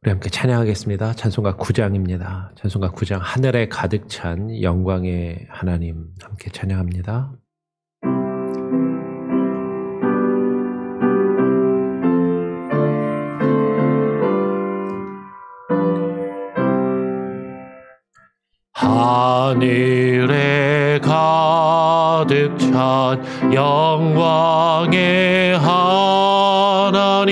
우리 함께 찬양하겠습니다. 찬송가 9장입니다. 찬송가 9장 하늘에 가득 찬 영광의 하나님 함께 찬양합니다. 하늘에 가득 찬 영광의 하나님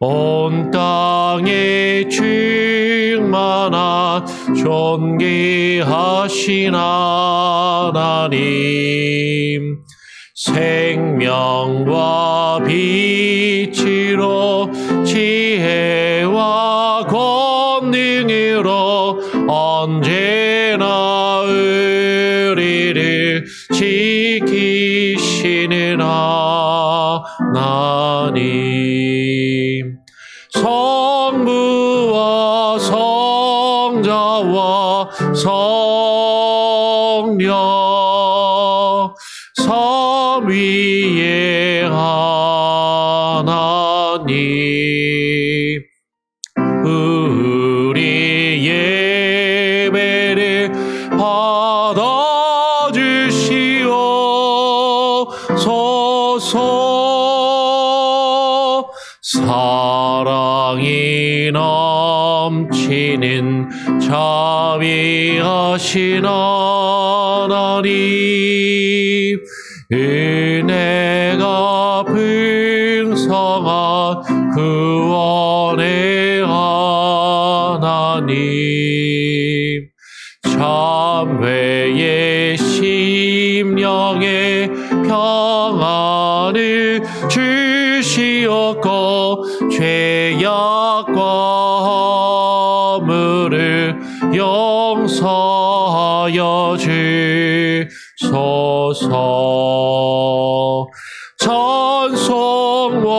온 땅에 충만한 존귀하신 하나님 생명과 빛으로 지혜와 권능으로 언제나 우리를 지키시는 하나님 성부와 성자와 성령 삼위의 하나님 우리 예배를 받아주시옵소서 사랑이 넘치는 자비하신 하나님 은혜가 풍성한 구원의 하나님 참회의 심령에 평안을 주시옵고 죄악과 허물을 용서하여 주소서 찬송과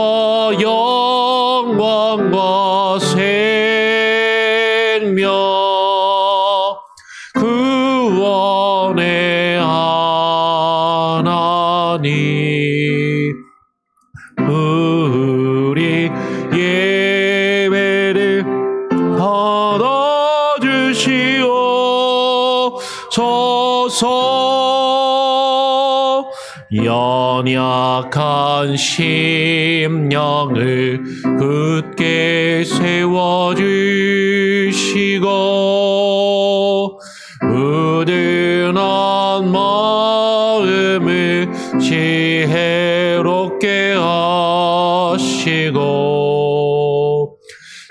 영광과 생명 구원의 하나님 우리 예배를 받아주시옵소서 연약한 심령을 굳게 세워주시고 우둔한 마음을 지혜롭게 하시고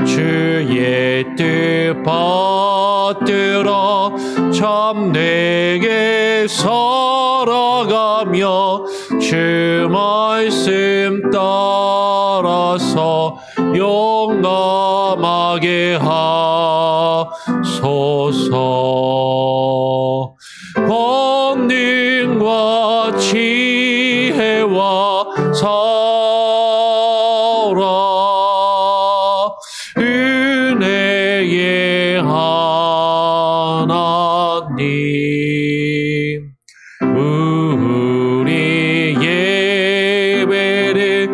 주의 뜻 받들어 참되게 살아가며 주 말씀 따라서 용감하게 하소서 권능과 지혜와 사랑 은혜의 하나님 우리 예배를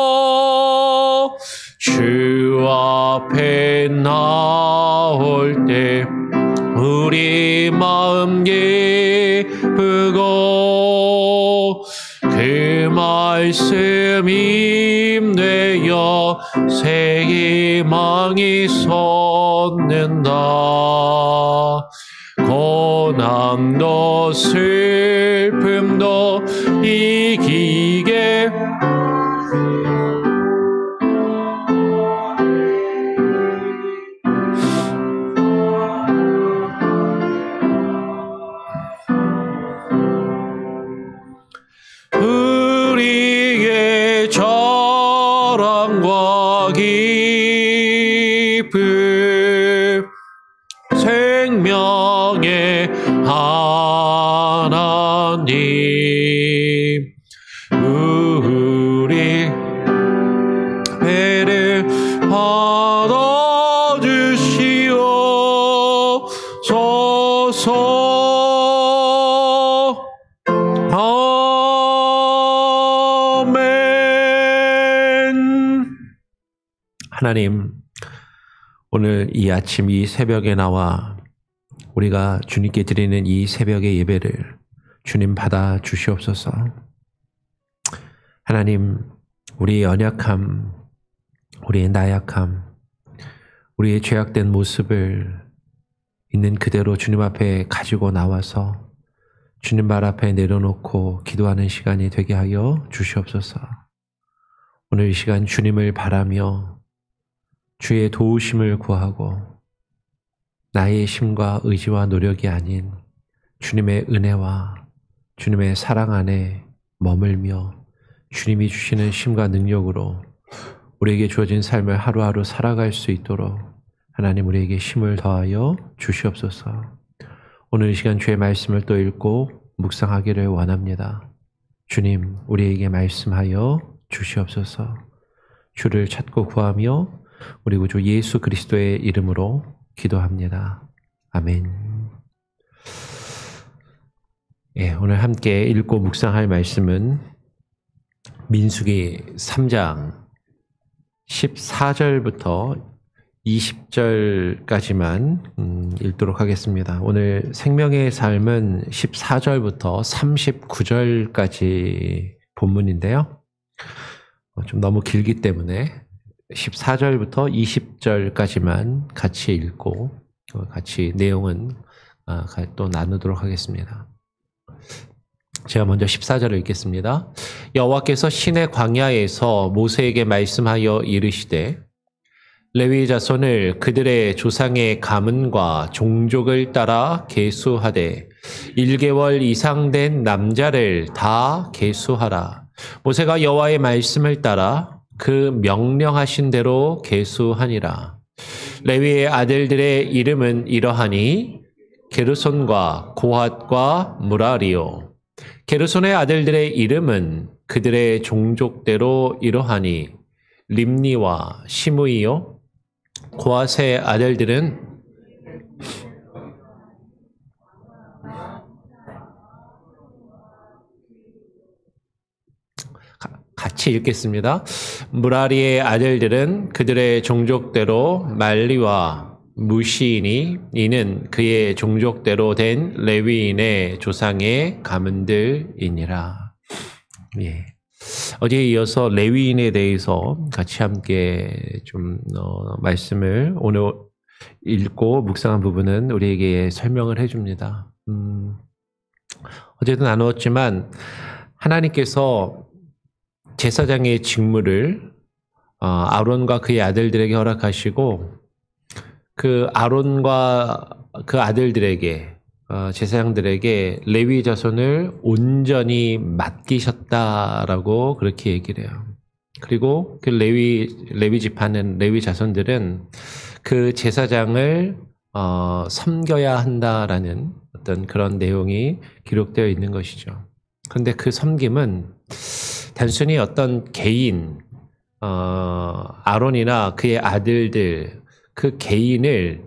받아주시옵소서 주 앞에 나올 때 우리 마음 기쁘고 그 말씀 힘되어 새 희망이 솟는다 고난도 슬픔도 이기게 우리의 자랑과 기쁨 생명의 하나님 우리 배를 받아주시옵소서 하나님, 오늘 이 아침 이 새벽에 나와 우리가 주님께 드리는 이 새벽의 예배를 주님 받아 주시옵소서. 하나님, 우리의 연약함, 우리의 나약함, 우리의 죄악된 모습을 있는 그대로 주님 앞에 가지고 나와서 주님 발 앞에 내려놓고 기도하는 시간이 되게 하여 주시옵소서. 오늘 이 시간 주님을 바라며 주의 도우심을 구하고 나의 힘과 의지와 노력이 아닌 주님의 은혜와 주님의 사랑 안에 머물며 주님이 주시는 힘과 능력으로 우리에게 주어진 삶을 하루하루 살아갈 수 있도록 하나님 우리에게 힘을 더하여 주시옵소서. 오늘 이 시간 주의 말씀을 또 읽고 묵상하기를 원합니다. 주님, 우리에게 말씀하여 주시옵소서. 주를 찾고 구하며 우리 구주 예수 그리스도의 이름으로 기도합니다. 아멘. 오늘 함께 읽고 묵상할 말씀은 민수기 3장 14절부터 20절까지만 읽도록 하겠습니다. 오늘 생명의 삶은 14절부터 39절까지 본문인데요. 좀 너무 길기 때문에 14절부터 20절까지만 같이 읽고 같이 내용은 또 나누도록 하겠습니다. 제가 먼저 14절을 읽겠습니다. 여호와께서 시내 광야에서 모세에게 말씀하여 이르시되 레위 자손을 그들의 조상의 가문과 종족을 따라 계수하되 1개월 이상 된 남자를 다 계수하라. 모세가 여호와의 말씀을 따라 그 명령하신 대로 계수하니라. 레위의 아들들의 이름은 이러하니 게르손과 고핫과 무라리요. 게르손의 아들들의 이름은 그들의 종족대로 이러하니 림니와 시므이요. 고핫의 아들들은 같이 읽겠습니다. 무라리의 아들들은 그들의 종족대로 말리와 무시이니 이는 그의 종족대로 된 레위인의 조상의 가문들이니라. 예. 어제에 이어서 레위인에 대해서 같이 함께 좀 말씀을 오늘 읽고 묵상한 부분은 우리에게 설명을 해줍니다. 어제도 나누었지만 하나님께서 제사장의 직무를 아론과 그의 아들들에게 허락하시고 그 아론과 그 아들들에게 제사장들에게 레위 자손을 온전히 맡기셨다라고 그렇게 얘기를 해요. 그리고 그 레위 지파는 레위 자손들은 그 제사장을 섬겨야 한다라는 어떤 그런 내용이 기록되어 있는 것이죠. 그런데 그 섬김은 단순히 어떤 개인 아론이나 그의 아들들 그 개인을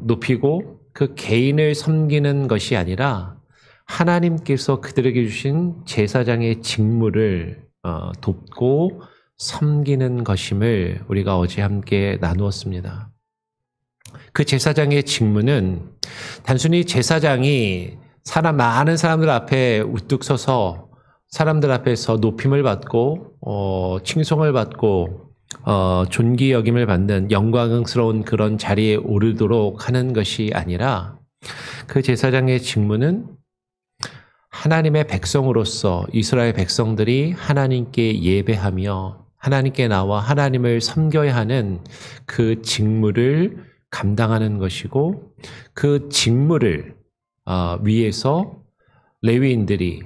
높이고 그 개인을 섬기는 것이 아니라 하나님께서 그들에게 주신 제사장의 직무를 돕고 섬기는 것임을 우리가 어제 함께 나누었습니다. 그 제사장의 직무는 단순히 제사장이 많은 사람들 앞에 우뚝 서서 사람들 앞에서 높임을 받고 칭송을 받고 존귀 여김을 받는 영광스러운 그런 자리에 오르도록 하는 것이 아니라 그 제사장의 직무는 하나님의 백성으로서 이스라엘 백성들이 하나님께 예배하며 하나님께 나와 하나님을 섬겨야 하는 그 직무를 감당하는 것이고 그 직무를 위해서 레위인들이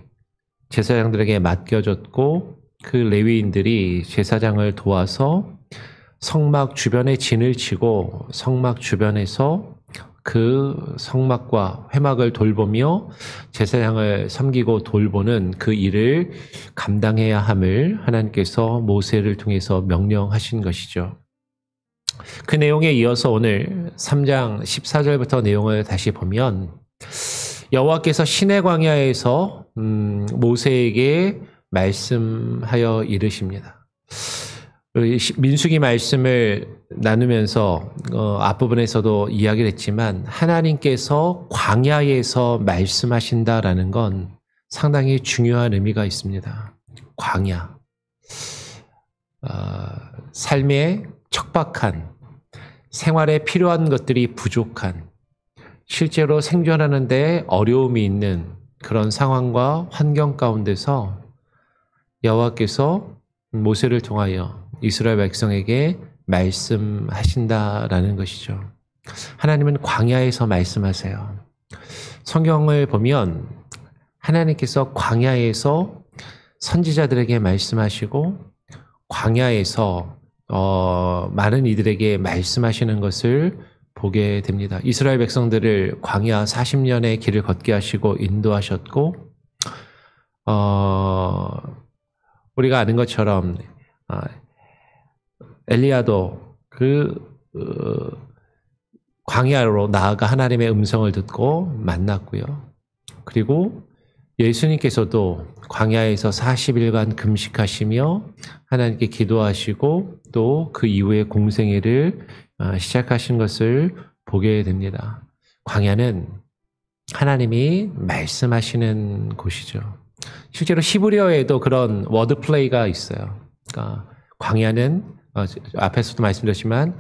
제사장들에게 맡겨졌고 그 레위인들이 제사장을 도와서 성막 주변에 진을 치고 성막 주변에서 그 성막과 회막을 돌보며 제사장을 섬기고 돌보는 그 일을 감당해야 함을 하나님께서 모세를 통해서 명령하신 것이죠. 그 내용에 이어서 오늘 3장 14절부터 내용을 다시 보면 여호와께서 시내 광야에서 모세에게 말씀하여 이르십니다. 민수기 말씀을 나누면서 앞부분에서도 이야기를 했지만 하나님께서 광야에서 말씀하신다라는 건 상당히 중요한 의미가 있습니다. 광야. 삶에 척박한, 생활에 필요한 것들이 부족한, 실제로 생존하는 데 어려움이 있는 그런 상황과 환경 가운데서 여호와께서 모세를 통하여 이스라엘 백성에게 말씀하신다라는 것이죠. 하나님은 광야에서 말씀하세요. 성경을 보면 하나님께서 광야에서 선지자들에게 말씀하시고 광야에서 많은 이들에게 말씀하시는 것을 보게 됩니다. 이스라엘 백성들을 광야 40년의 길을 걷게 하시고 인도하셨고 우리가 아는 것처럼 엘리야도 광야로 나아가 하나님의 음성을 듣고 만났고요. 그리고 예수님께서도 광야에서 40일간 금식하시며 하나님께 기도하시고 또 그 이후에 공생애를 시작하신 것을 보게 됩니다. 광야는 하나님이 말씀하시는 곳이죠. 실제로 히브리어에도 그런 워드 플레이가 있어요. 그러니까 광야는 앞에서도 말씀드렸지만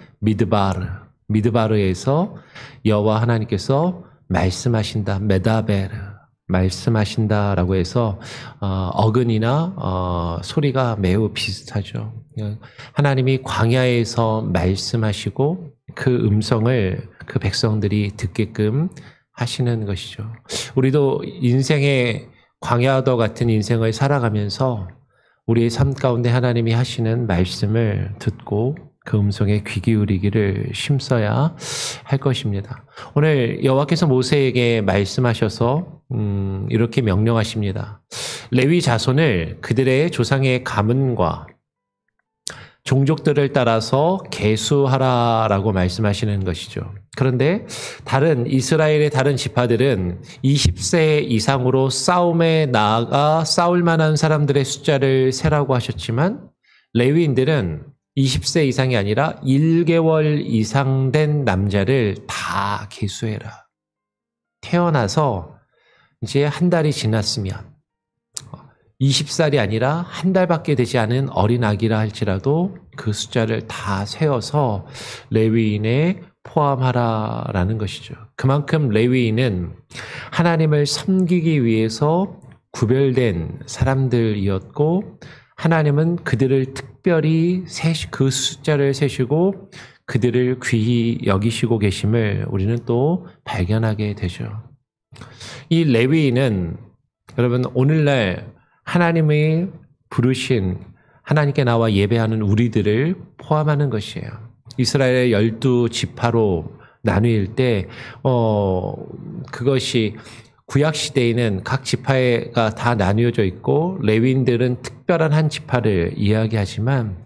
미드바르에서 여호와 하나님께서 말씀하신다, 메다베르 말씀하신다라고 해서 어근이나 소리가 매우 비슷하죠. 하나님이 광야에서 말씀하시고 그 음성을 그 백성들이 듣게끔 하시는 것이죠. 우리도 인생의 광야도 같은 인생을 살아가면서 우리의 삶 가운데 하나님이 하시는 말씀을 듣고 그 음성에 귀 기울이기를 힘써야 할 것입니다. 오늘 여호와께서 모세에게 말씀하셔서 이렇게 명령하십니다. 레위 자손을 그들의 조상의 가문과 종족들을 따라서 계수하라라고 말씀하시는 것이죠. 그런데 이스라엘의 다른 지파들은 20세 이상으로 싸움에 나아가 싸울 만한 사람들의 숫자를 세라고 하셨지만 레위인들은 20세 이상이 아니라 1개월 이상 된 남자를 다 계수해라. 태어나서 이제 한 달이 지났으면 20살이 아니라 한 달밖에 되지 않은 어린 아기라 할지라도 그 숫자를 다 세어서 레위인에 포함하라라는 것이죠. 그만큼 레위인은 하나님을 섬기기 위해서 구별된 사람들이었고 하나님은 그들을 특별히 그 숫자를 세시고 그들을 귀히 여기시고 계심을 우리는 또 발견하게 되죠. 이 레위인은 여러분 오늘날 하나님의 부르신 하나님께 나와 예배하는 우리들을 포함하는 것이에요. 이스라엘의 12지파로 나누일 때 그것이 구약 시대에는 각 지파가 다 나뉘어져 있고 레위인들은 특별한 한 지파를 이야기하지만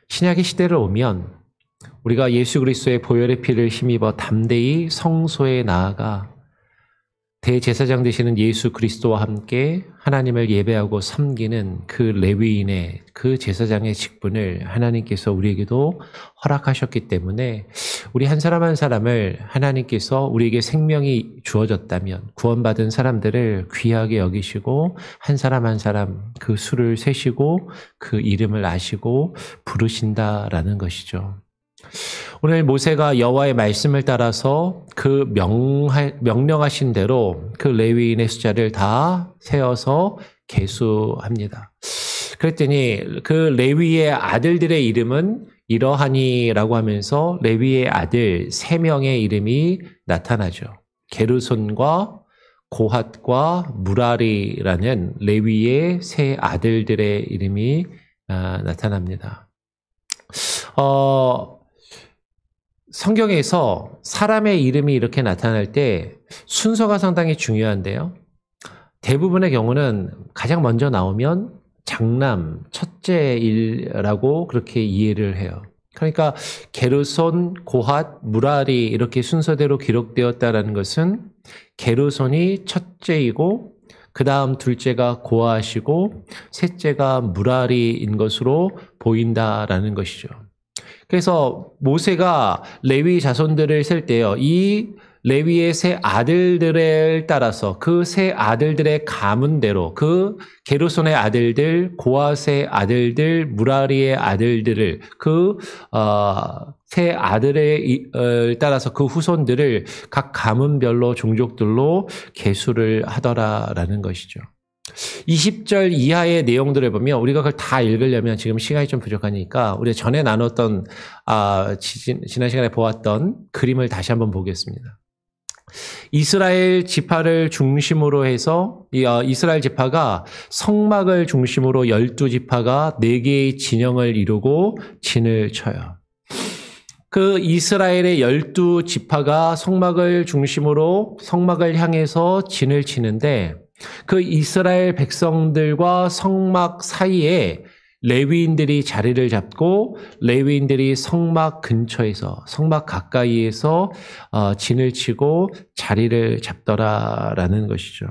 신약의 시대를 오면 우리가 예수 그리스도의 보혈의 피를 힘입어 담대히 성소에 나아가 대제사장 되시는 예수 그리스도와 함께 하나님을 예배하고 섬기는 그 레위인의 그 제사장의 직분을 하나님께서 우리에게도 허락하셨기 때문에 우리 한 사람 한 사람을 하나님께서 우리에게 생명이 주어졌다면 구원받은 사람들을 귀하게 여기시고 한 사람 한 사람 그 수를 세시고 그 이름을 아시고 부르신다라는 것이죠. 오늘 모세가 여호와의 말씀을 따라서 그 명령하신 대로 그 레위인의 숫자를 다 세어서 계수합니다. 그랬더니 그 레위의 아들들의 이름은 이러하니라고 하면서 레위의 아들 3명의 이름이 나타나죠. 게르손과 고핫과 무라리라는 레위의 3 아들들의 이름이 나타납니다. 성경에서 사람의 이름이 이렇게 나타날 때 순서가 상당히 중요한데요. 대부분의 경우는 가장 먼저 나오면 장남, 첫째일라고 그렇게 이해를 해요. 그러니까 게르손, 고핫, 무라리 이렇게 순서대로 기록되었다는 것은 게르손이 첫째이고 그 다음 둘째가 고아시고 셋째가 무라리인 것으로 보인다라는 것이죠. 그래서 모세가 레위 자손들을 셀 때요, 이 레위의 세 아들들을 따라서 그 세 아들들의 가문대로 그 게르손의 아들들, 고앗의 아들들, 무라리의 아들들을 세 아들을 따라서 그 후손들을 각 가문별로 종족들로 계수를 하더라라는 것이죠. 20절 이하의 내용들을 보면 우리가 그걸 다 읽으려면 지금 시간이 좀 부족하니까 우리가 전에 나눴던 지난 시간에 보았던 그림을 다시 한번 보겠습니다. 이스라엘 지파를 중심으로 해서 이스라엘 지파가 성막을 중심으로 12지파가 4개의 진영을 이루고 진을 쳐요. 그 이스라엘의 12지파가 성막을 중심으로 성막을 향해서 진을 치는데 그 이스라엘 백성들과 성막 사이에 레위인들이 자리를 잡고 레위인들이 성막 근처에서 성막 가까이에서 진을 치고 자리를 잡더라라는 것이죠.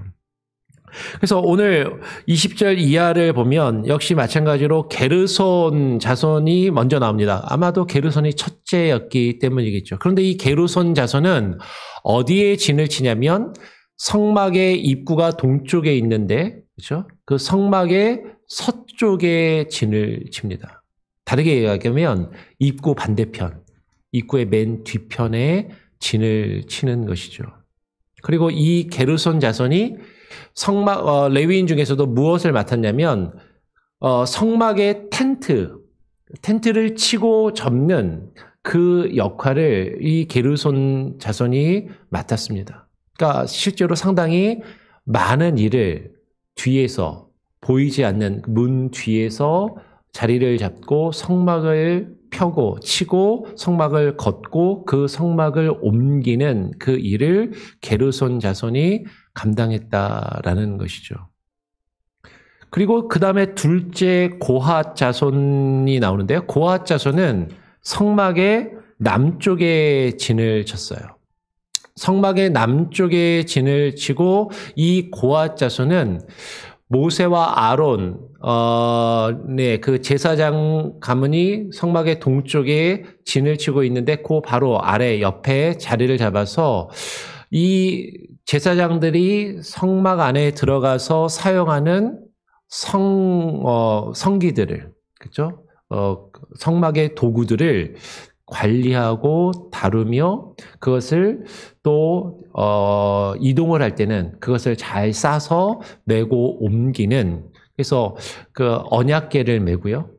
그래서 오늘 20절 이하를 보면 역시 마찬가지로 게르손 자손이 먼저 나옵니다. 아마도 게르손이 첫째였기 때문이겠죠. 그런데 이 게르손 자손은 어디에 진을 치냐면 성막의 입구가 동쪽에 있는데, 그렇죠? 그 성막의 서쪽에 진을 칩니다. 다르게 이야기하면 입구 반대편, 입구의 맨 뒤편에 진을 치는 것이죠. 그리고 이 게르손 자손이 성막 레위인 중에서도 무엇을 맡았냐면 성막의 텐트를 치고 접는 그 역할을 이 게르손 자손이 맡았습니다. 그러니까 실제로 상당히 많은 일을 뒤에서 보이지 않는 문 뒤에서 자리를 잡고 성막을 펴고 치고 성막을 걷고 그 성막을 옮기는 그 일을 게르손 자손이 감당했다라는 것이죠. 그리고 그 다음에 둘째 고핫 자손이 나오는데요. 고핫 자손은 성막의 남쪽에 진을 쳤어요. 성막의 남쪽에 진을 치고 이 고핫 자손은 모세와 아론, 그 제사장 가문이 성막의 동쪽에 진을 치고 있는데 그 바로 아래 옆에 자리를 잡아서 이 제사장들이 성막 안에 들어가서 사용하는 성기들을, 그렇죠? 성막의 도구들을 관리하고 다루며 그것을 또 이동을 할 때는 그것을 잘 싸서 메고 옮기는, 그래서 그 언약궤를 메고요,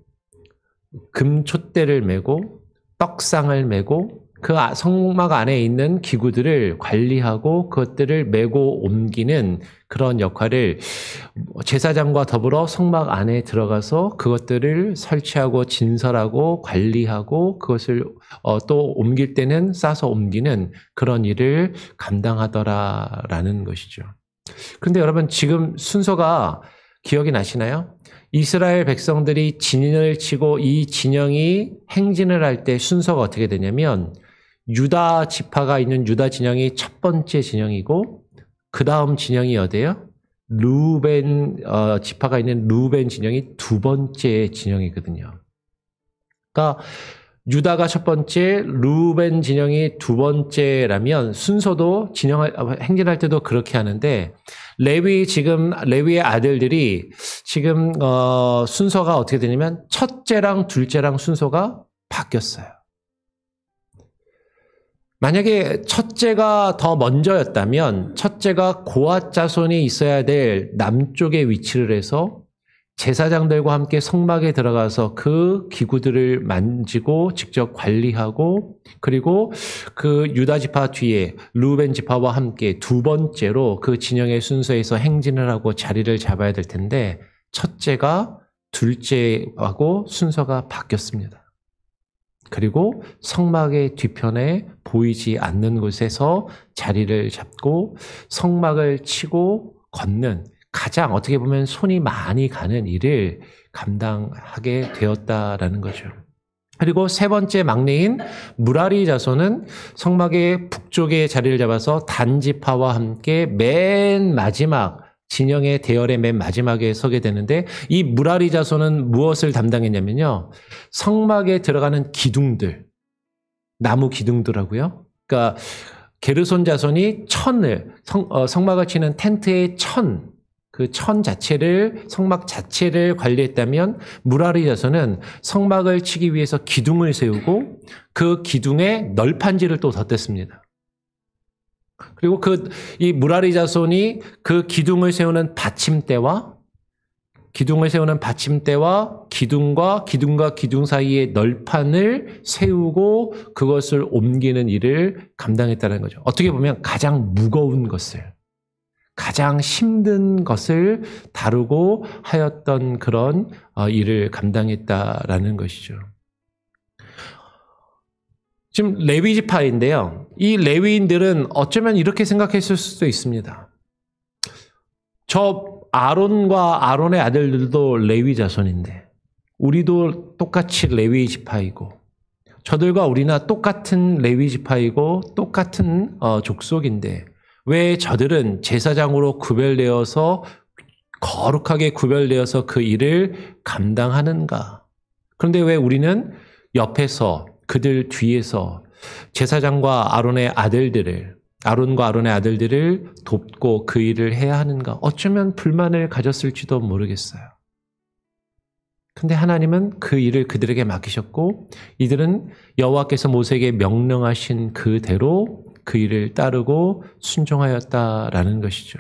금촛대를 메고 떡상을 메고 그 성막 안에 있는 기구들을 관리하고 그것들을 메고 옮기는 그런 역할을 제사장과 더불어 성막 안에 들어가서 그것들을 설치하고 진설하고 관리하고 그것을 또 옮길 때는 싸서 옮기는 그런 일을 감당하더라라는 것이죠. 그런데 여러분, 지금 순서가 기억이 나시나요? 이스라엘 백성들이 진을 치고 이 진영이 행진을 할 때 순서가 어떻게 되냐면 유다 지파가 있는 유다 진영이 첫 번째 진영이고 그 다음 진영이 어디예요? 루벤 지파가 있는 루벤 진영이 두 번째 진영이거든요. 그러니까 유다가 첫 번째, 루벤 진영이 두 번째라면 순서도 행진할 때도 그렇게 하는데 레위의 아들들이 지금 순서가 어떻게 되냐면 첫째랑 둘째랑 순서가 바뀌었어요. 만약에 첫째가 더 먼저였다면 첫째가 고핫 자손이 있어야 될 남쪽에 위치를 해서 제사장들과 함께 성막에 들어가서 그 기구들을 만지고 직접 관리하고, 그리고 그 유다 지파 뒤에 루벤 지파와 함께 두 번째로 그 진영의 순서에서 행진을 하고 자리를 잡아야 될 텐데 첫째가 둘째하고 순서가 바뀌었습니다. 그리고 성막의 뒤편에 보이지 않는 곳에서 자리를 잡고 성막을 치고 걷는, 가장 어떻게 보면 손이 많이 가는 일을 감당하게 되었다라는 거죠. 그리고 세 번째 막내인 무라리 자손은 성막의 북쪽에 자리를 잡아서 단지파와 함께 맨 마지막 진영의 대열의 맨 마지막에 서게 되는데 이 무라리 자손은 무엇을 담당했냐면요. 성막에 들어가는 기둥들, 나무 기둥들하고요. 그러니까 게르손 자손이 성막을 치는 텐트의 그 천 자체를, 성막 자체를 관리했다면 무라리 자손은 성막을 치기 위해서 기둥을 세우고 그 기둥에 널판지를 또 덧댔습니다. 그리고 이 무라리 자손이 그 기둥을 세우는 받침대와 기둥과 기둥 사이에 널판을 세우고 그것을 옮기는 일을 감당했다는 거죠. 어떻게 보면 가장 무거운 것을, 가장 힘든 것을 다루고 하였던 그런 일을 감당했다라는 것이죠. 지금 레위 지파인데요. 이 레위인들은 어쩌면 이렇게 생각했을 수도 있습니다. 저 아론과 아론의 아들들도 레위 자손인데 우리도 똑같이 레위 지파이고 저들과 우리나 똑같은 레위 지파이고 똑같은 족속인데 왜 저들은 제사장으로 거룩하게 구별되어서 그 일을 감당하는가? 그런데 왜 우리는 옆에서 그들 뒤에서 제사장과 아론과 아론의 아들들을 돕고 그 일을 해야 하는가? 어쩌면 불만을 가졌을지도 모르겠어요. 근데 하나님은 그 일을 그들에게 맡기셨고 이들은 여호와께서 모세에게 명령하신 그대로 그 일을 따르고 순종하였다라는 것이죠.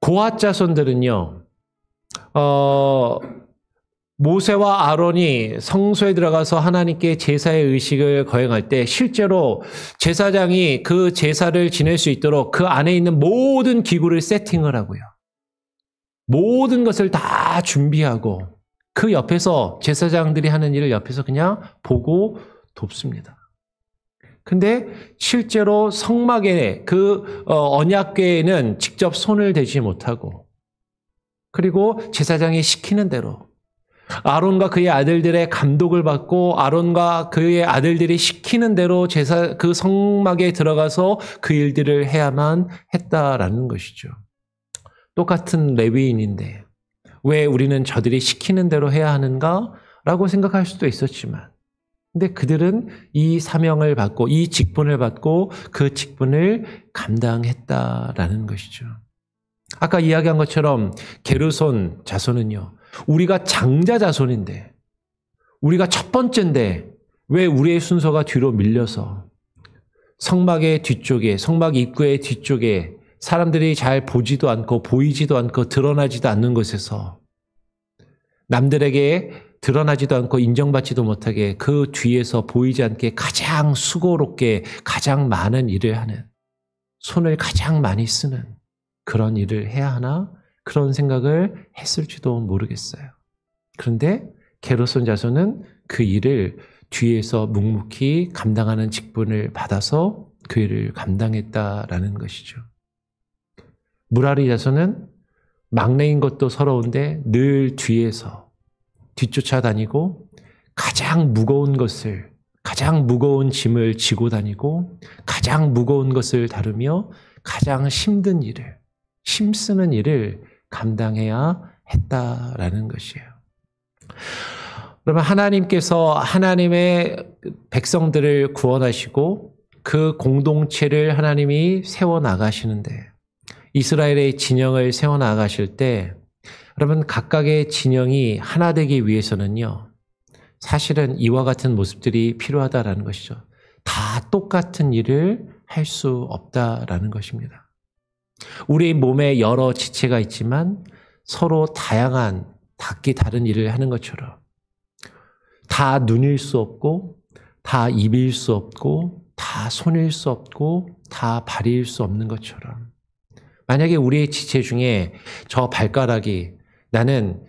고핫 자손들은요. 모세와 아론이 성소에 들어가서 하나님께 제사의 의식을 거행할 때 실제로 제사장이 그 제사를 지낼 수 있도록 그 안에 있는 모든 기구를 세팅을 하고요. 모든 것을 다 준비하고 그 옆에서 제사장들이 하는 일을 옆에서 그냥 보고 돕습니다. 근데 실제로 성막에 언약궤에는 직접 손을 대지 못하고 그리고 제사장이 시키는 대로 아론과 그의 아들들의 감독을 받고 아론과 그의 아들들이 시키는 대로 그 성막에 들어가서 그 일들을 해야만 했다라는 것이죠. 똑같은 레위인인데 왜 우리는 저들이 시키는 대로 해야 하는가라고 생각할 수도 있었지만 근데 그들은 이 사명을 받고 이 직분을 받고 그 직분을 감당했다라는 것이죠. 아까 이야기한 것처럼 게르손 자손은요. 우리가 장자 자손인데 우리가 첫 번째인데 왜 우리의 순서가 뒤로 밀려서 성막의 뒤쪽에 성막 입구의 뒤쪽에 사람들이 잘 보지도 않고 보이지도 않고 드러나지도 않는 곳에서 남들에게 드러나지도 않고 인정받지도 못하게 그 뒤에서 보이지 않게 가장 수고롭게 가장 많은 일을 하는 손을 가장 많이 쓰는 그런 일을 해야 하나? 그런 생각을 했을지도 모르겠어요. 그런데 게르손 자손은 그 일을 뒤에서 묵묵히 감당하는 직분을 받아서 그 일을 감당했다라는 것이죠. 무라리 자손은 막내인 것도 서러운데 늘 뒤에서 뒤쫓아다니고 가장 무거운 짐을 지고 다니고 가장 무거운 것을 다루며 가장 힘든 일을, 힘쓰는 일을 감당해야 했다라는 것이에요. 그러면 하나님께서 하나님의 백성들을 구원하시고 그 공동체를 하나님이 세워나가시는데 이스라엘의 진영을 세워나가실 때 여러분 각각의 진영이 하나 되기 위해서는요. 사실은 이와 같은 모습들이 필요하다라는 것이죠. 다 똑같은 일을 할 수 없다라는 것입니다. 우리 몸에 여러 지체가 있지만 서로 다양한 각기 다른 일을 하는 것처럼 다 눈일 수 없고 다 입일 수 없고 다 손일 수 없고 다 발일 수 없는 것처럼 만약에 우리의 지체 중에 저 발가락이 나는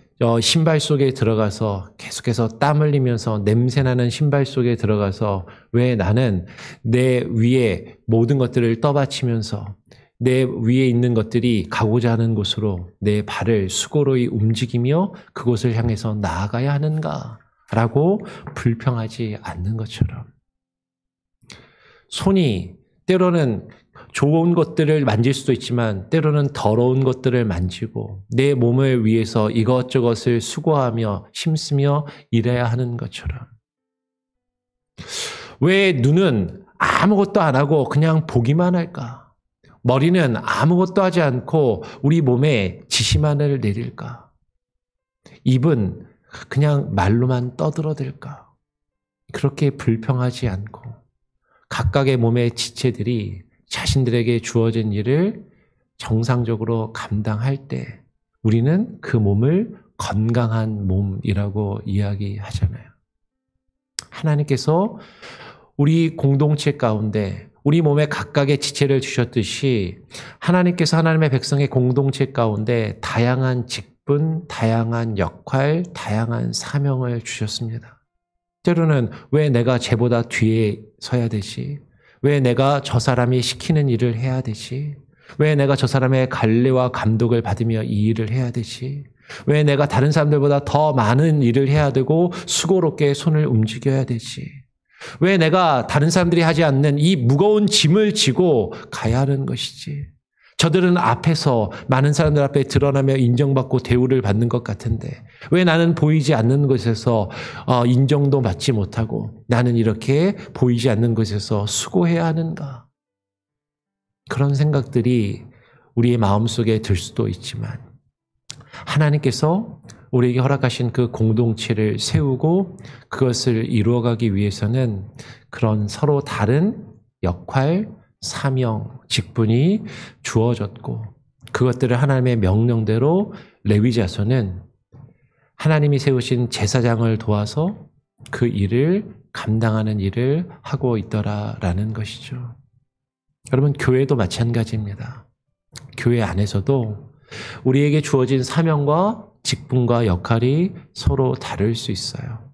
신발 속에 들어가서 계속해서 땀 흘리면서 냄새나는 신발 속에 들어가서 왜 나는 내 위에 모든 것들을 떠받치면서 내 위에 있는 것들이 가고자 하는 곳으로 내 발을 수고로이 움직이며 그곳을 향해서 나아가야 하는가라고 불평하지 않는 것처럼 손이 때로는 좋은 것들을 만질 수도 있지만 때로는 더러운 것들을 만지고 내 몸을 위해서 이것저것을 수고하며 힘쓰며 일해야 하는 것처럼 왜 눈은 아무것도 안 하고 그냥 보기만 할까? 머리는 아무것도 하지 않고 우리 몸에 지시만을 내릴까? 입은 그냥 말로만 떠들어댈까? 그렇게 불평하지 않고 각각의 몸의 지체들이 자신들에게 주어진 일을 정상적으로 감당할 때 우리는 그 몸을 건강한 몸이라고 이야기하잖아요. 하나님께서 우리 공동체 가운데 우리 몸에 각각의 지체를 주셨듯이 하나님께서 하나님의 백성의 공동체 가운데 다양한 직분, 다양한 역할, 다양한 사명을 주셨습니다. 때로는 왜 내가 쟤보다 뒤에 서야 되지? 왜 내가 저 사람이 시키는 일을 해야 되지? 왜 내가 저 사람의 관리와 감독을 받으며 이 일을 해야 되지? 왜 내가 다른 사람들보다 더 많은 일을 해야 되고 수고롭게 손을 움직여야 되지? 왜 내가 다른 사람들이 하지 않는 이 무거운 짐을 지고 가야 하는 것이지? 저들은 앞에서 많은 사람들 앞에 드러나며 인정받고 대우를 받는 것 같은데 왜 나는 보이지 않는 곳에서 인정도 받지 못하고 나는 이렇게 보이지 않는 곳에서 수고해야 하는가? 그런 생각들이 우리의 마음속에 들 수도 있지만 하나님께서 우리에게 허락하신 그 공동체를 세우고 그것을 이루어가기 위해서는 그런 서로 다른 역할, 사명, 직분이 주어졌고 그것들을 하나님의 명령대로 레위 자손은 하나님이 세우신 제사장을 도와서 그 일을 감당하는 일을 하고 있더라라는 것이죠. 여러분, 교회도 마찬가지입니다. 교회 안에서도 우리에게 주어진 사명과 직분과 역할이 서로 다를 수 있어요.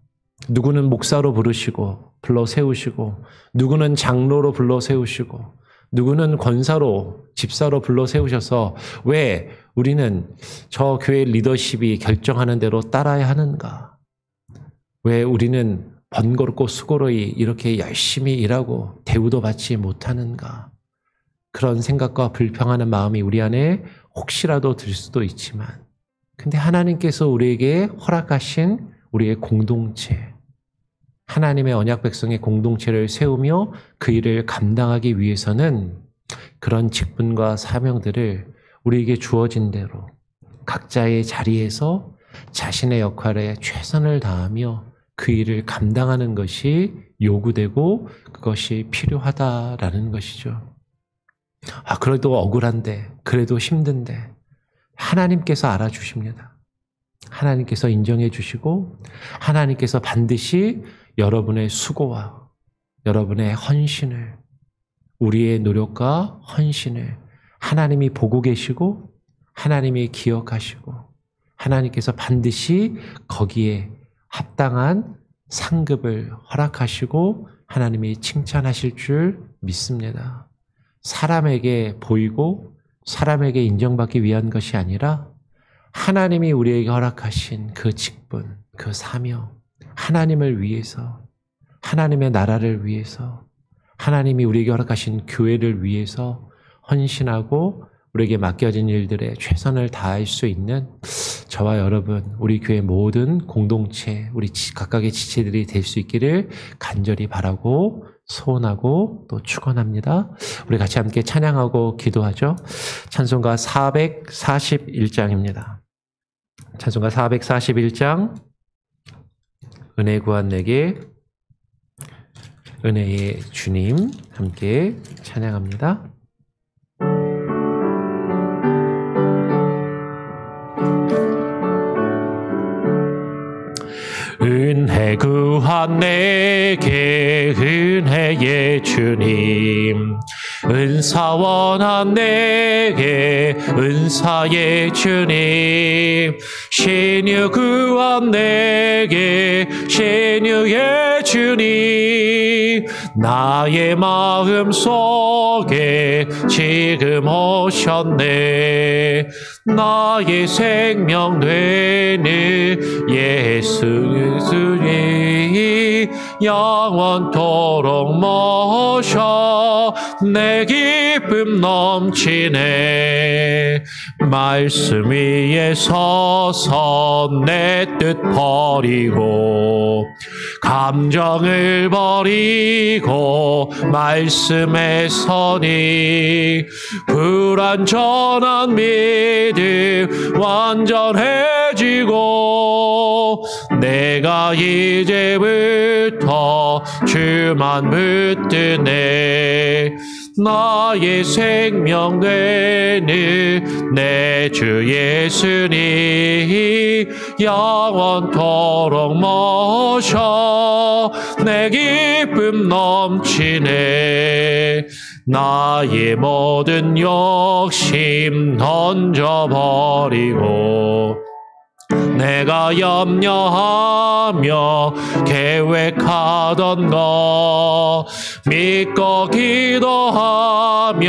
누구는 목사로 부르시고 불러 세우시고 누구는 장로로 불러 세우시고 누구는 권사로 집사로 불러 세우셔서 왜 우리는 저 교회 리더십이 결정하는 대로 따라야 하는가? 왜 우리는 번거롭고 수고로이 이렇게 열심히 일하고 대우도 받지 못하는가? 그런 생각과 불평하는 마음이 우리 안에 혹시라도 들 수도 있지만 근데 하나님께서 우리에게 허락하신 우리의 공동체 하나님의 언약 백성의 공동체를 세우며 그 일을 감당하기 위해서는 그런 직분과 사명들을 우리에게 주어진 대로 각자의 자리에서 자신의 역할에 최선을 다하며 그 일을 감당하는 것이 요구되고 그것이 필요하다라는 것이죠. 그래도 억울한데, 그래도 힘든데 하나님께서 알아주십니다. 하나님께서 인정해 주시고 하나님께서 반드시 여러분의 수고와 여러분의 헌신을 우리의 노력과 헌신을 하나님이 보고 계시고 하나님이 기억하시고 하나님께서 반드시 거기에 합당한 상급을 허락하시고 하나님이 칭찬하실 줄 믿습니다. 사람에게 보이고 사람에게 인정받기 위한 것이 아니라 하나님이 우리에게 허락하신 그 직분, 그 사명, 하나님을 위해서, 하나님의 나라를 위해서, 하나님이 우리에게 허락하신 교회를 위해서 헌신하고 우리에게 맡겨진 일들에 최선을 다할 수 있는 저와 여러분, 우리 교회 모든 공동체, 우리 각각의 지체들이 될 수 있기를 간절히 바라고 소원하고 또 축원합니다. 우리 같이 함께 찬양하고 기도하죠. 찬송가 441장입니다. 찬송가 441장 은혜 구한 내게 은혜의 주님 함께 찬양합니다. 은혜 구한 내게 은혜의 주님 은사 원한 내게 은사의 주님 신유 구한 내게 신유의 주님 나의 마음 속에 지금 오셨네 나의 생명 되는 예수님 영원토록 모셔 내 기쁨 넘치네. 말씀 위에 서서 내 뜻 버리고 감정을 버리고 말씀에 서니 불완전한 믿음 완전해지고 내가 이제부터 주만 붙드네. 나의 생명 되는 내 주 예수님 영원토록 모셔 내 기쁨 넘치네. 나의 모든 욕심 던져버리고 내가 염려하며 계획하던 거 믿고 기도하며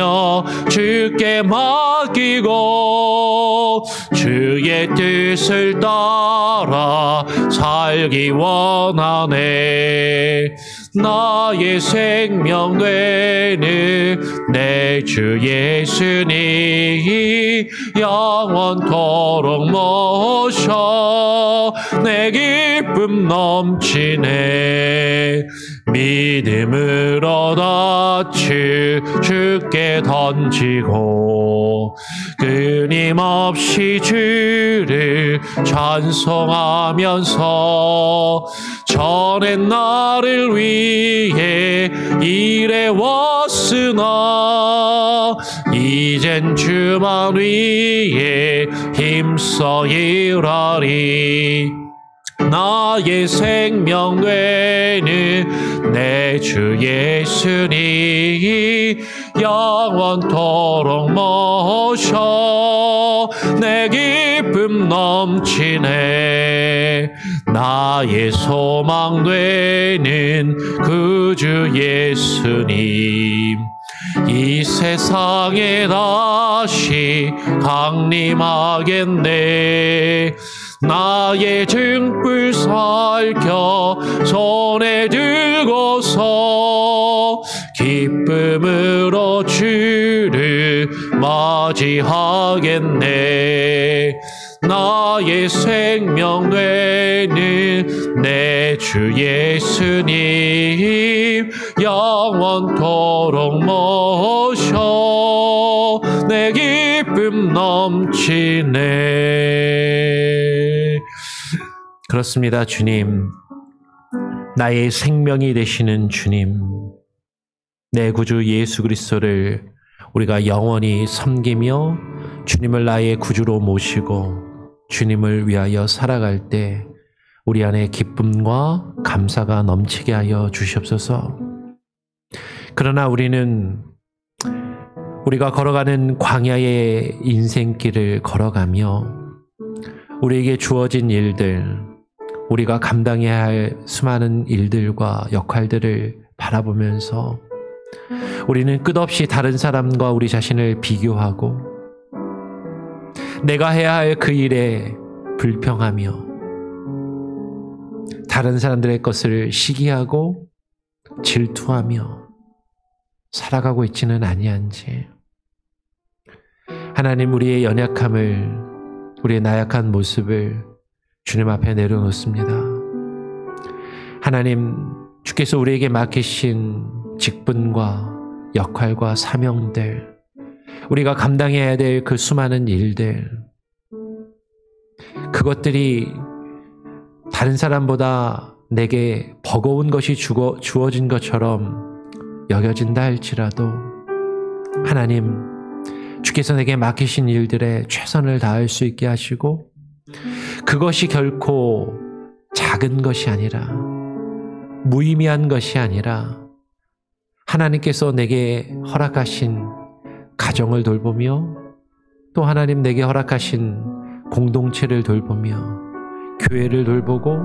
주께 맡기고 주의 뜻을 따라 살기 원하네. 나의 생명 되는 내 주 예수님 영원토록 모셔 내 기쁨 넘치네. 믿음으로 낯을 주께 던지고 끊임없이 주를 찬송하면서 전엔 나를 위해 일해왔으나 이젠 주만 위해 힘써 일하리. 나의 생명 되는 내 주 예수님 영원토록 모셔 내 기쁨 넘치네. 나의 소망 되는 구주 예수님 이 세상에 다시 강림하겠네. 나의 등불 살켜 손에 들고서 기쁨으로 주를 맞이하겠네. 나의 생명 되는 내 주 예수님 영원토록 모셔 내 기쁨 넘치네. 그렇습니다. 주님, 나의 생명이 되시는 주님, 내 구주 예수 그리스도를 우리가 영원히 섬기며 주님을 나의 구주로 모시고 주님을 위하여 살아갈 때 우리 안에 기쁨과 감사가 넘치게 하여 주시옵소서. 그러나 우리가 걸어가는 광야의 인생길을 걸어가며 우리에게 주어진 일들, 우리가 감당해야 할 수많은 일들과 역할들을 바라보면서 우리는 끝없이 다른 사람과 우리 자신을 비교하고 내가 해야 할 그 일에 불평하며 다른 사람들의 것을 시기하고 질투하며 살아가고 있지는 아니한지. 하나님, 우리의 연약함을, 우리의 나약한 모습을 주님 앞에 내려놓습니다. 하나님, 주께서 우리에게 맡기신 직분과 역할과 사명들, 우리가 감당해야 될 그 수많은 일들, 그것들이 다른 사람보다 내게 버거운 것이 주어진 것처럼 여겨진다 할지라도 하나님, 주께서 내게 맡기신 일들에 최선을 다할 수 있게 하시고 그것이 결코 작은 것이 아니라 무의미한 것이 아니라 하나님께서 내게 허락하신 가정을 돌보며 또 하나님 내게 허락하신 공동체를 돌보며 교회를 돌보고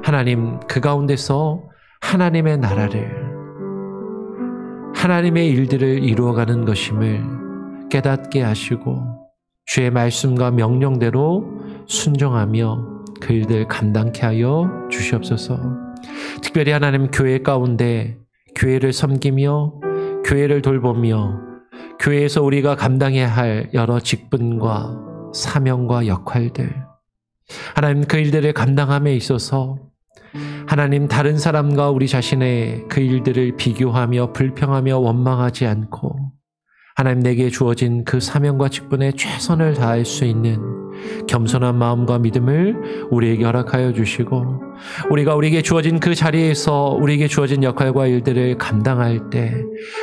하나님 그 가운데서 하나님의 나라를, 하나님의 일들을 이루어가는 것임을 깨닫게 하시고 주의 말씀과 명령대로 순종하며 그 일들 감당케 하여 주시옵소서. 특별히 하나님 교회 가운데 교회를 섬기며 교회를 돌보며 교회에서 우리가 감당해야 할 여러 직분과 사명과 역할들, 하나님 그 일들을 감당함에 있어서 하나님 다른 사람과 우리 자신의 그 일들을 비교하며 불평하며 원망하지 않고 하나님 내게 주어진 그 사명과 직분에 최선을 다할 수 있는 겸손한 마음과 믿음을 우리에게 허락하여 주시고 우리가 우리에게 주어진 그 자리에서 우리에게 주어진 역할과 일들을 감당할 때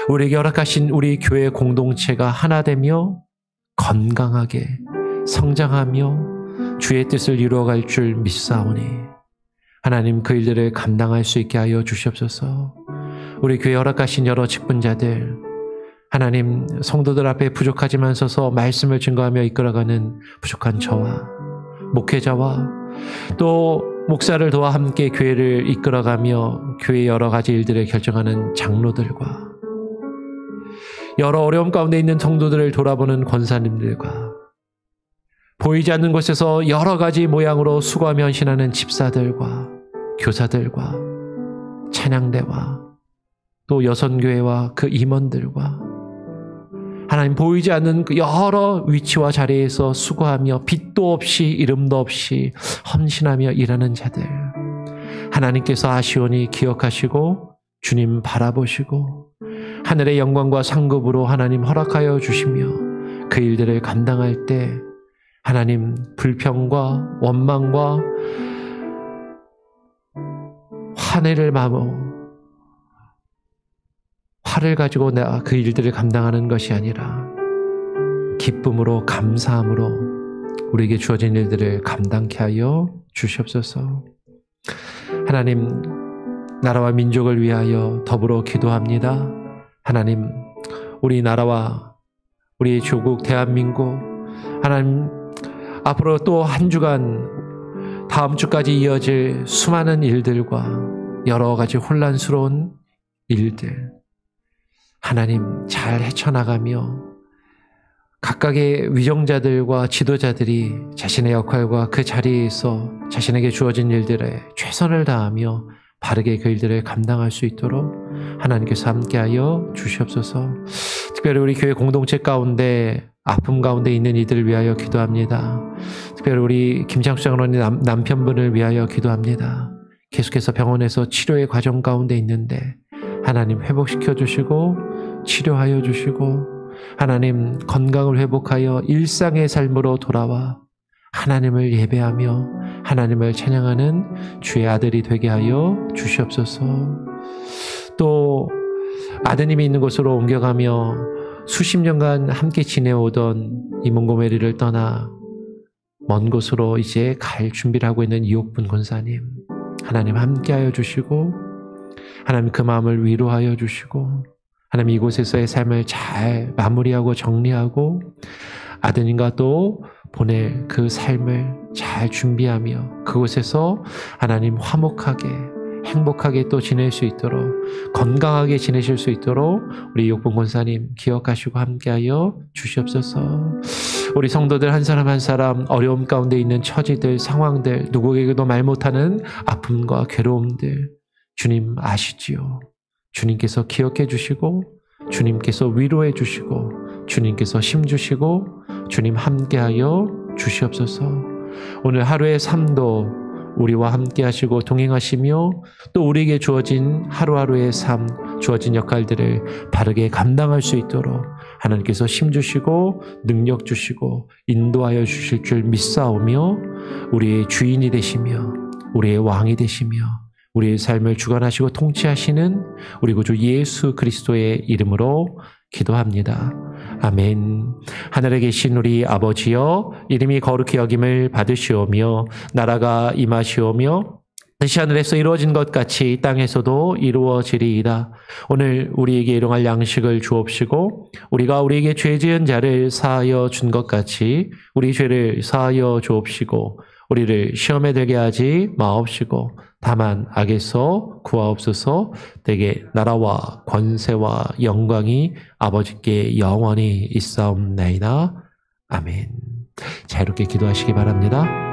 우리에게 허락하신 우리 교회 공동체가 하나 되며 건강하게 성장하며 주의 뜻을 이루어갈 줄 믿사오니 하나님 그 일들을 감당할 수 있게 하여 주시옵소서. 우리 교회 허락하신 여러 직분자들 하나님 성도들 앞에 부족하지만 서서 말씀을 증거하며 이끌어가는 부족한 저와 목회자와 또 목사를 도와 함께 교회를 이끌어가며 교회의 여러 가지 일들을 결정하는 장로들과 여러 어려움 가운데 있는 성도들을 돌아보는 권사님들과 보이지 않는 곳에서 여러 가지 모양으로 수고하며 헌신하는 집사들과 교사들과 찬양대와 또 여선교회와 그 임원들과 하나님 보이지 않는 그 여러 위치와 자리에서 수고하며 빛도 없이 이름도 없이 헌신하며 일하는 자들 하나님께서 아시오니 기억하시고 주님 바라보시고 하늘의 영광과 상급으로 하나님 허락하여 주시며 그 일들을 감당할 때 하나님 불평과 원망과 화내를 마음으로 화를 가지고 내가 그 일들을 감당하는 것이 아니라 기쁨으로 감사함으로 우리에게 주어진 일들을 감당케 하여 주시옵소서. 하나님 나라와 민족을 위하여 더불어 기도합니다. 하나님 우리 나라와 우리 조국 대한민국 하나님 앞으로 또 한 주간 다음 주까지 이어질 수많은 일들과 여러 가지 혼란스러운 일들 하나님 잘 헤쳐나가며 각각의 위정자들과 지도자들이 자신의 역할과 그 자리에서 자신에게 주어진 일들에 최선을 다하며 바르게 그 일들을 감당할 수 있도록 하나님께서 함께하여 주시옵소서. 특별히 우리 교회 공동체 가운데 아픔 가운데 있는 이들을 위하여 기도합니다. 특별히 우리 김창수 장로님 남편분을 위하여 기도합니다. 계속해서 병원에서 치료의 과정 가운데 있는데 하나님 회복시켜 주시고 치료하여 주시고 하나님 건강을 회복하여 일상의 삶으로 돌아와 하나님을 예배하며 하나님을 찬양하는 주의 아들이 되게 하여 주시옵소서. 또 아드님이 있는 곳으로 옮겨가며 수십 년간 함께 지내오던 이 몽고메리를 떠나 먼 곳으로 이제 갈 준비를 하고 있는 이옥분 권사님 하나님 함께하여 주시고 하나님 그 마음을 위로하여 주시고 하나님 이곳에서의 삶을 잘 마무리하고 정리하고 아드님과 또 보낼 그 삶을 잘 준비하며 그곳에서 하나님 화목하게 행복하게 또 지낼 수 있도록 건강하게 지내실 수 있도록 우리 이옥분 권사님 기억하시고 함께하여 주시옵소서. 우리 성도들 한 사람 한 사람 어려움 가운데 있는 처지들 상황들 누구에게도 말 못하는 아픔과 괴로움들 주님 아시지요. 주님께서 기억해 주시고 주님께서 위로해 주시고 주님께서 힘 주시고 주님 함께하여 주시옵소서. 오늘 하루의 삶도 우리와 함께 하시고 동행하시며 또 우리에게 주어진 하루하루의 삶 주어진 역할들을 바르게 감당할 수 있도록 하나님께서 힘 주시고 능력 주시고 인도하여 주실 줄 믿사오며 우리의 주인이 되시며 우리의 왕이 되시며 우리의 삶을 주관하시고 통치하시는 우리 구주 예수 그리스도의 이름으로 기도합니다. 아멘. 하늘에 계신 우리 아버지여 이름이 거룩히 여김을 받으시오며 나라가 임하시오며 뜻이 하늘에서 이루어진 것 같이 이 땅에서도 이루어지리이다. 오늘 우리에게 일용할 양식을 주옵시고 우리가 우리에게 죄 지은 자를 사하여 준 것 같이 우리 죄를 사하여 주옵시고 우리를 시험에 들게 하지 마옵시고 다만 악에서 구하옵소서. 내게 나라와 권세와 영광이 아버지께 영원히 있사옵나이다. 아멘. 자유롭게 기도하시기 바랍니다.